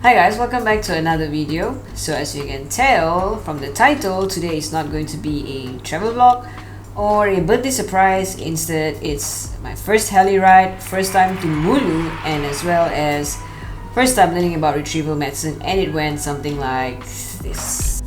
Hi guys, welcome back to another video. So as you can tell from the title, today is not going to be a travel vlog or a birthday surprise. Instead, it's my first heli ride, first time to Mulu, and as well as first time learning about retrieval medicine, and it went something like this.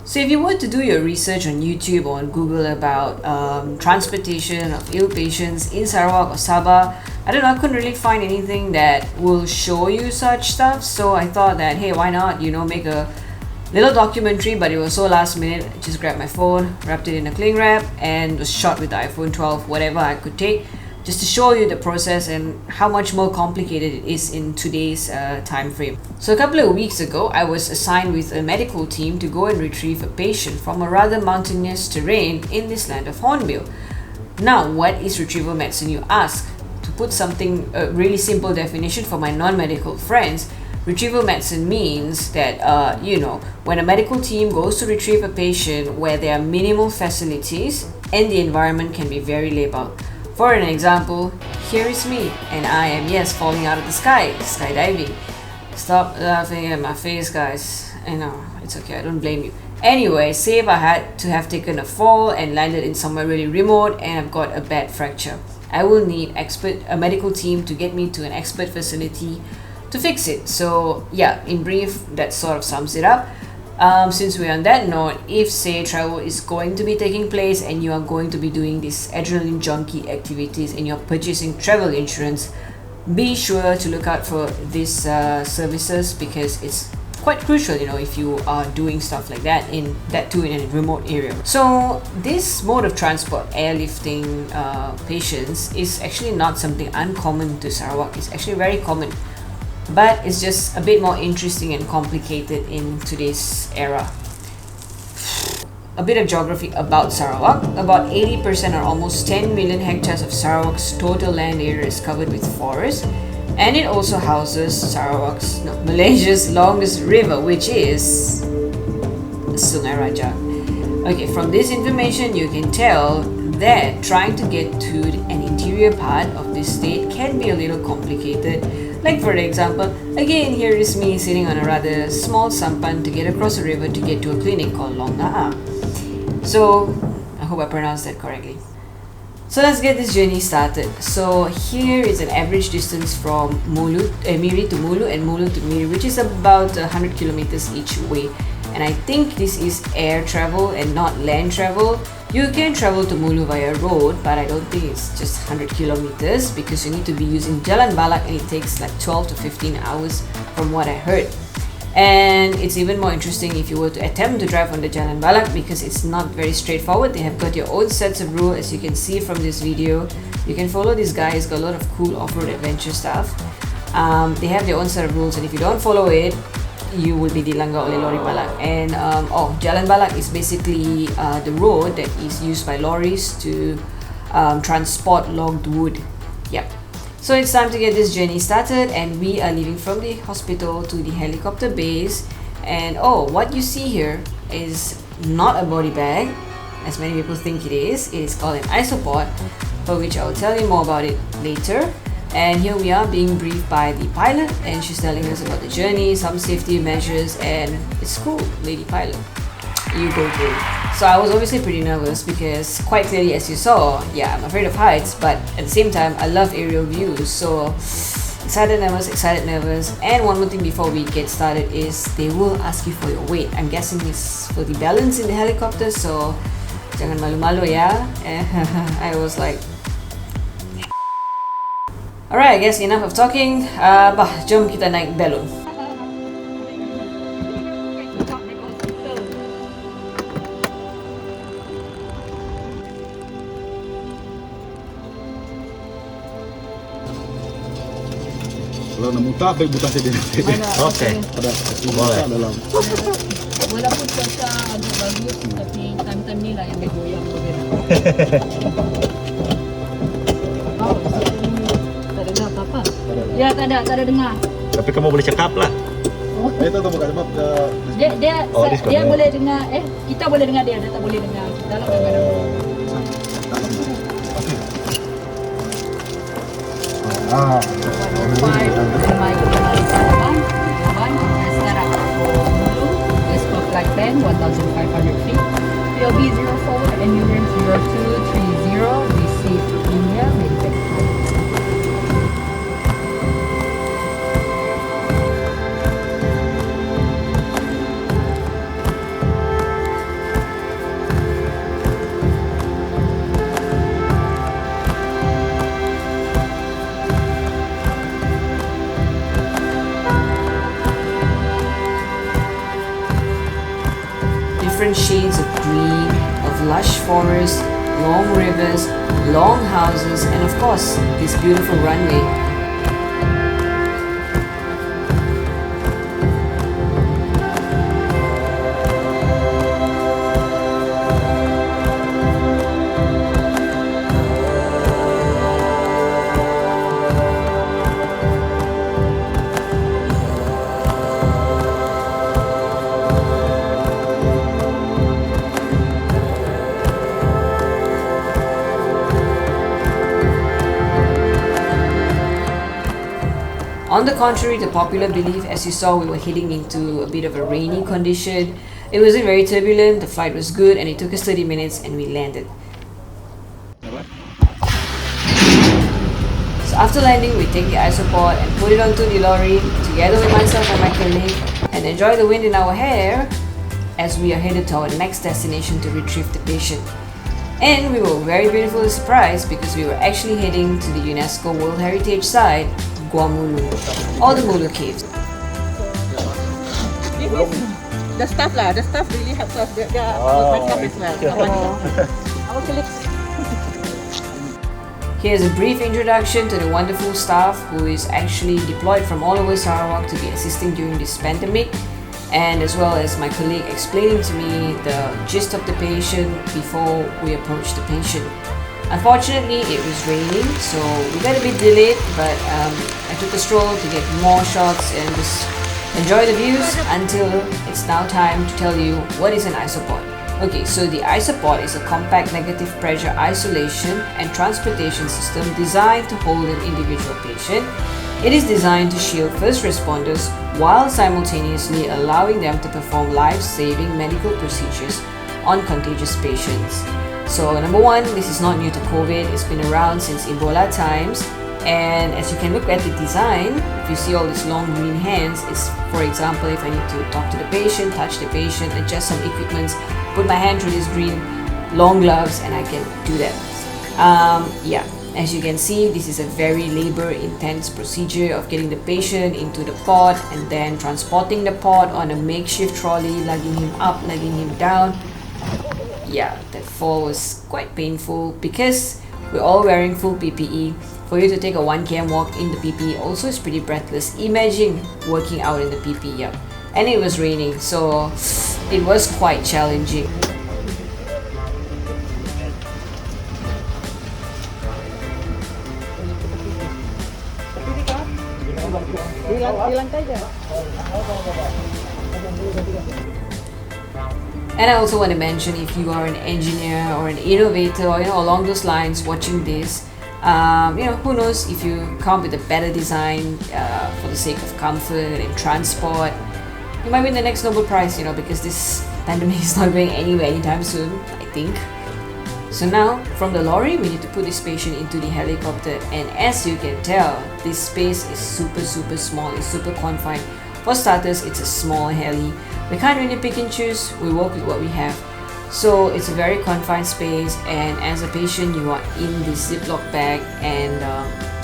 So if you were to do your research on YouTube or on Google about transportation of ill patients in Sarawak or Sabah, I don't know, I couldn't really find anything that will show you such stuff. So I thought that, hey, why not, make a little documentary, but it was so last minute. I just grabbed my phone, wrapped it in a cling wrap, and was shot with the iPhone 12, whatever I could take, just to show you the process and how much more complicated it is in today's time frame. So a couple of weeks ago, I was assigned with a medical team to go and retrieve a patient from a rather mountainous terrain in this land of Hornbill. Now, what is retrieval medicine, you ask? To put something, a really simple definition for my non-medical friends, retrieval medicine means that, when a medical team goes to retrieve a patient where there are minimal facilities and the environment can be very labile. For an example, here is me, and I am, yes, falling out of the sky, skydiving. Stop laughing at my face, guys. I know, it's okay, I don't blame you. Anyway, say if I had to have taken a fall and landed in somewhere really remote and I've got a bad fracture. I will need a medical team to get me to an expert facility to fix it. So yeah, in brief, that sort of sums it up. Since we're on that note, if say travel is going to be taking place and you are going to be doing these adrenaline junkie activities and you're purchasing travel insurance, be sure to look out for these services, because it's quite crucial, if you are doing stuff like that, in a remote area. So this mode of transport, airlifting patients, is actually not something uncommon to Sarawak. It's actually very common, but it's just a bit more interesting and complicated in today's era. A bit of geography about Sarawak. About 80% or almost 10 million hectares of Sarawak's total land area is covered with forest, and it also houses Malaysia's longest river, which is Sungai Raja. Okay, from this information you can tell that trying to get to an interior part of this state can be a little complicated. Like for example, again, here is me sitting on a rather small sampan to get across a river to get to a clinic called Long Naa. So, I hope I pronounced that correctly. So let's get this journey started. So here is an average distance from Miri to Mulu and Mulu to Miri, which is about 100 kilometers each way. And I think this is air travel and not land travel. You can travel to Mulu via road, but I don't think it's just 100 kilometers, because you need to be using Jalan Balak and it takes like 12 to 15 hours from what I heard. And it's even more interesting if you were to attempt to drive on the Jalan Balak, because it's not very straightforward. They have got your own sets of rules, as you can see from this video. You can follow this guy, he's got a lot of cool off-road adventure stuff. They have their own set of rules, and if you don't follow it, you will be dilanggar oleh lori balak. And Jalan Balak is basically the road that is used by lorries to transport logged wood. Yep. So it's time to get this journey started, and we are leaving from the hospital to the helicopter base. And what you see here is not a body bag, as many people think it is. It is called an ISOPOD, for which I will tell you more about it later. And here we are being briefed by the pilot, and she's telling us about the journey, some safety measures, and it's cool, lady pilot. You go through. So I was obviously pretty nervous, because quite clearly, as you saw, I'm afraid of heights, but at the same time, I love aerial views. So excited, nervous. And one more thing before we get started is they will ask you for your weight. I'm guessing it's for the balance in the helicopter, so jangan malu-malu ya. I was like, alright, I guess enough of talking. Jom kita naik belon. Kalau nak muntah, baik buka saja nanti. Okey. Ada boleh dalam. Walaupun cuaca agak bagus, tapi time-time ni lah yang bergoyang. Tak dengar apa-apa. Ya, tak ada dengar. Tapi kamu boleh cakap lah. Oh. Itu tuh bukan sebab Dia boleh dengar, kita boleh dengar dia tak boleh dengar kita lah kadang-kadang. Mulu, Whisper Flight Plan, 1,500 feet. POB 04, Endurance 0230, received India, Meditech. Different shades of green, of lush forests, long rivers, long houses, and of course, this beautiful runway. On the contrary to popular belief, as you saw, we were heading into a bit of a rainy condition. It wasn't very turbulent, the flight was good, and it took us 30 minutes and we landed. So after landing, we take the ISOPOD and put it onto the lorry together with myself and my colleague and enjoy the wind in our hair as we are headed to our next destination to retrieve the patient. And we were very beautifully surprised because we were actually heading to the UNESCO World Heritage Site, Mulu, or the Mulu Caves. The staff lah, the staff really helps us. They are our staff as well. Our colleagues. Here's a brief introduction to the wonderful staff who is actually deployed from all over Sarawak to be assisting during this pandemic, and as well as my colleague explaining to me the gist of the patient before we approach the patient. Unfortunately, it was raining, so we got a bit delayed, but I took a stroll to get more shots and just enjoy the views until it's now time to tell you what is an ISOPOD. Okay, so the ISOPOD is a compact negative pressure isolation and transportation system designed to hold an individual patient. It is designed to shield first responders while simultaneously allowing them to perform life-saving medical procedures on contagious patients. So number one, this is not new to COVID. It's been around since Ebola times. And as you can look at the design, if you see all these long green hands, it's, for example, if I need to talk to the patient, touch the patient, adjust some equipments, put my hand through this green long gloves, and I can do that. Yeah, as you can see, this is a very labor-intense procedure of getting the patient into the pod and then transporting the pod on a makeshift trolley, lugging him up, lugging him down. Yeah, that fall was quite painful because we're all wearing full PPE. For you to take a 1 km walk in the PPE also is pretty breathless. Imagine working out in the PPE, yeah. And it was raining, so it was quite challenging. And I also want to mention, if you are an engineer or an innovator or along those lines watching this, who knows, if you come up with a better design for the sake of comfort and transport, you might win the next Nobel Prize, because this pandemic is not going anywhere anytime soon, I think. So now, from the lorry, we need to put this patient into the helicopter, and as you can tell, this space is super small, it's super confined. For starters, it's a small heli. We can't really pick and choose, we work with what we have. So it's a very confined space, and as a patient you are in this Ziploc bag, and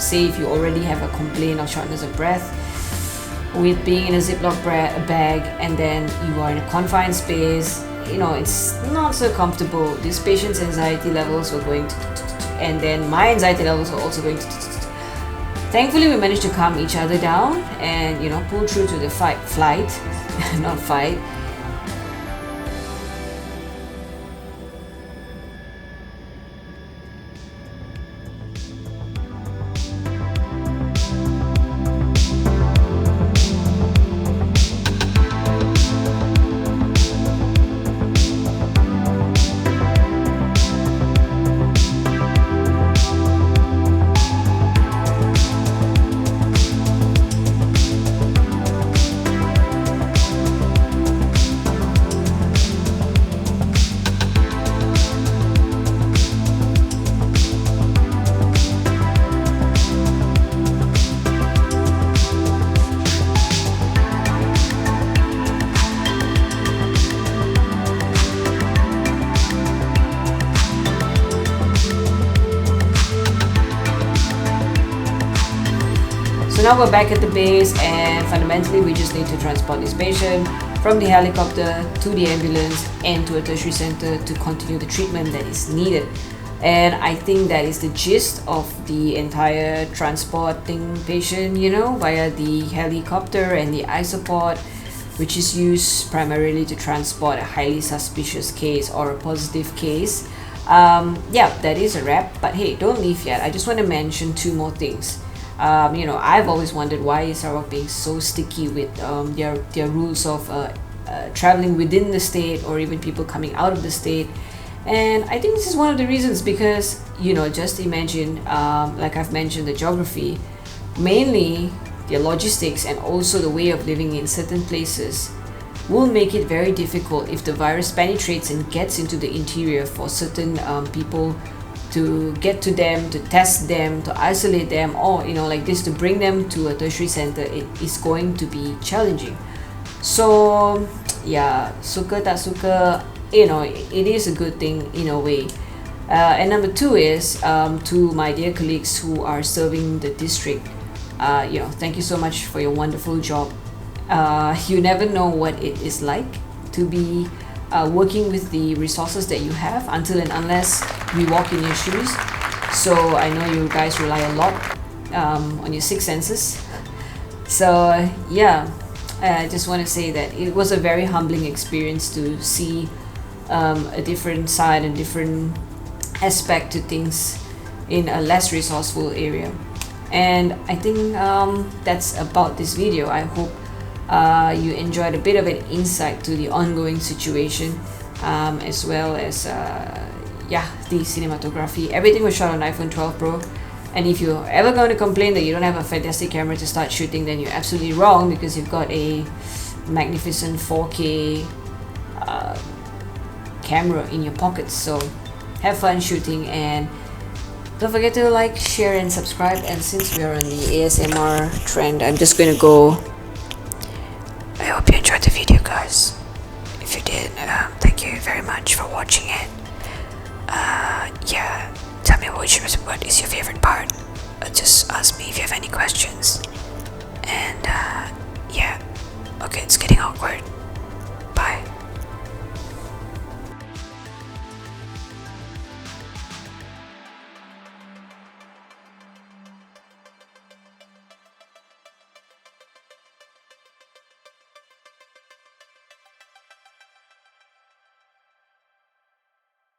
say if you already have a complaint of shortness of breath, with being in a Ziploc bag and then you are in a confined space, it's not so comfortable. This patient's anxiety levels were going to, and then my anxiety levels were also going to. Thankfully, we managed to calm each other down and pull through to the flight, not fight. now we're back at the base, and fundamentally we just need to transport this patient from the helicopter to the ambulance and to a tertiary center to continue the treatment that is needed. And I think that is the gist of the entire transporting patient, you know, via the helicopter and the ISOPOD, which is used primarily to transport a highly suspicious case or a positive case. Yeah, that is a wrap, but hey, don't leave yet. I just want to mention two more things. You know, I've always wondered why is Sarawak being so sticky with their rules of traveling within the state or even people coming out of the state. And I think this is one of the reasons, because, you know, just imagine, like I've mentioned, the geography, mainly their logistics and also the way of living in certain places will make it very difficult if the virus penetrates and gets into the interior for certain people to get to them, to test them, to isolate them, or, you know, like this, to bring them to a tertiary center. It is going to be challenging. So yeah, suka tak suka, you know, it is a good thing in a way. And number two is to my dear colleagues who are serving the district, you know, thank you so much for your wonderful job. You never know what it is like to be working with the resources that you have until and unless we walk in your shoes. So I know you guys rely a lot on your sixth senses. So yeah, I just want to say that it was a very humbling experience to see a different side and different aspect to things in a less resourceful area. And I think that's about this video. I hope you enjoyed a bit of an insight to the ongoing situation, as well as yeah, the cinematography. Everything was shot on iPhone 12 Pro, and if you're ever going to complain that you don't have a fantastic camera to start shooting, then you're absolutely wrong, because you've got a magnificent 4K camera in your pockets. So have fun shooting, and don't forget to like, share and subscribe. And since we are on the ASMR trend, I'm just gonna go. I hope you enjoyed the video, guys. If you did, thank you very much for watching it. Yeah, tell me what is your favorite part. Just ask me if you have any questions. And